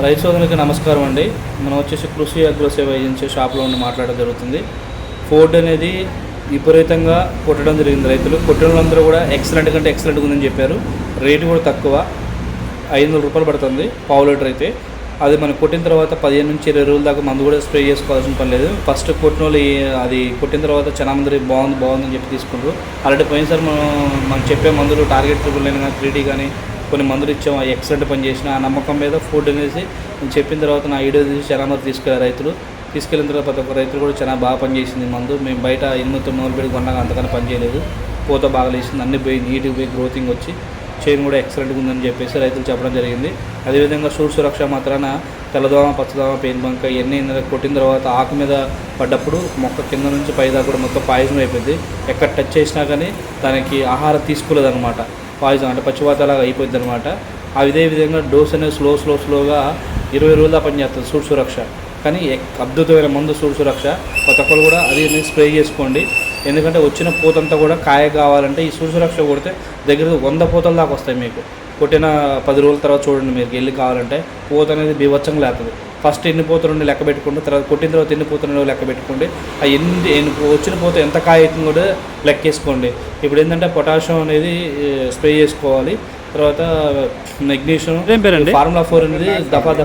రైతు సోదరులకి నమస్కారం అండి. మనం వచ్చేసి కృషి అగ్రో సేవ ఏజెన్సీ షాప్లో ఉండి మాట్లాడడం జరుగుతుంది. ఫోర్డ్ అనేది విపరీతంగా కొట్టడం జరిగింది. రైతులు కొట్టిన వాళ్ళందరూ కూడా ఎక్సలెంట్ కంటే ఎక్సలెంట్గా ఉందని చెప్పారు. రేటు కూడా తక్కువ, 500 రూపాయలు పడుతుంది పావు లీటర్ అయితే. అది మనం కొట్టిన తర్వాత 15 నుంచి 20 రోజుల దాకా మందు కూడా స్ప్రే చేసుకోవాల్సిన పని లేదు. ఫస్ట్ కొట్టిన వాళ్ళు అది కొట్టిన తర్వాత చాలా మంది బాగుందని చెప్పి తీసుకుంటారు. ఆల్రెడీ పోయినసారి మనం చెప్పే మందులు టార్గెట్ 999 కానీ 3D కానీ కొన్ని మందులు ఇచ్చాము, ఎక్సలెంట్ పని చేసిన ఆ నమ్మకం మీద ఫుడ్ అనేసి నేను చెప్పిన తర్వాత నా ఐడియా తీసి చాలా మంది తీసుకెళ్ళారు. తీసుకెళ్ళిన తర్వాత ప్రతి ఒక్క రైతులు కూడా చాలా బాగా పనిచేసింది మందు. మేము బయట 800-900 పెట్టి కొన్నాక అంతకన్నా పని చేయలేదు. పూత బాగా లేచింది, అన్ని పోయి నీట్గా పోయి గ్రోతింగ్ వచ్చి చైన్ కూడా ఎక్సలెంట్గా ఉందని చెప్పేసి రైతులు చెప్పడం జరిగింది. అదేవిధంగా సూడ్ సురక్ష మాత్రాన తెల్లదోమ, పచ్చదోమ, పెయిన్ బంక ఇవన్నీ కొట్టిన తర్వాత ఆకు మీద పడ్డప్పుడు మొక్క కింద నుంచి పైదాకా కూడా మొత్తం పాయిజన్ అయిపోయింది. ఎక్కడ టచ్ చేసినా కానీ దానికి ఆహారం తీసుకోలేదన్నమాట. పాయిజన్ అంటే పచ్చివాతలాగా అయిపోయింది అనమాట. అదే విధంగా డోస్ అనేది స్లోగా 20 రోజుల పనిచేస్తుంది సూడ్ సురక్ష. కానీ అద్భుతమైన మందు సూడ్ సురక్ష. ప్రతి ఒక్కరు కూడా అది స్ప్రే చేసుకోండి. ఎందుకంటే వచ్చిన పూతంతా కూడా కాయ కావాలంటే ఈ సూడ్ సురక్ష కొడితే దగ్గర 100 పూతల దాకా వస్తాయి. మీకు కొట్టిన 10 రోజుల తర్వాత చూడండి, మీకు వెళ్ళి కావాలంటే పూత అనేది బీభత్సంగా లేస్తుంది. ఫస్ట్ ఎన్ని పూతలు లెక్క పెట్టుకోండి, తర్వాత కొట్టిన తర్వాత ఎన్ని పూతలు లెక్క పెట్టుకోండి. ఆ ఎన్ని వచ్చిన పూత ఎంత కాయ అవుతుందో కూడా లెక్కేసుకోండి. ఇప్పుడు ఏంటంటే పొటాషియం అనేది స్ప్రే చేసుకోవాలి. తర్వాత మెగ్నీషియం ఫార్ములా 4 అనేది దఫాలుగా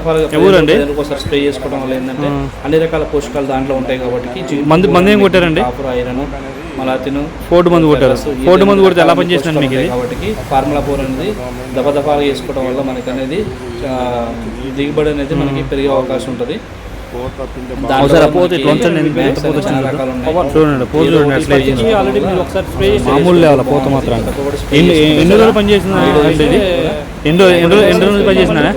ఒకసారి స్ప్రే చేసుకోవడం వల్ల ఏంటంటే అన్ని రకాల పోషకాలు దాంట్లో ఉంటాయి. కాబట్టి మందు ఏం కొట్టారండి? కాపర్, ఐరన్, మలాతిన్, ఫోర్డ్ మందు కొట్టారు. ఫోర్డ్ మందు కొడితే ఎలా పనిచేస్తుంది మీకు? కాబట్టి ఫార్ములా 4 అనేది దఫాలుగా చేసుకోవడం వల్ల మనకి అనేది దిగుబడి అనేది మనకి పెరిగే అవకాశం ఉంటుంది. మామూలు లేవాలి పోత మాత్రం. ఎన్ని రోజులు పనిచేసిందా? ఎన్ని రోజులు పనిచేసిందా?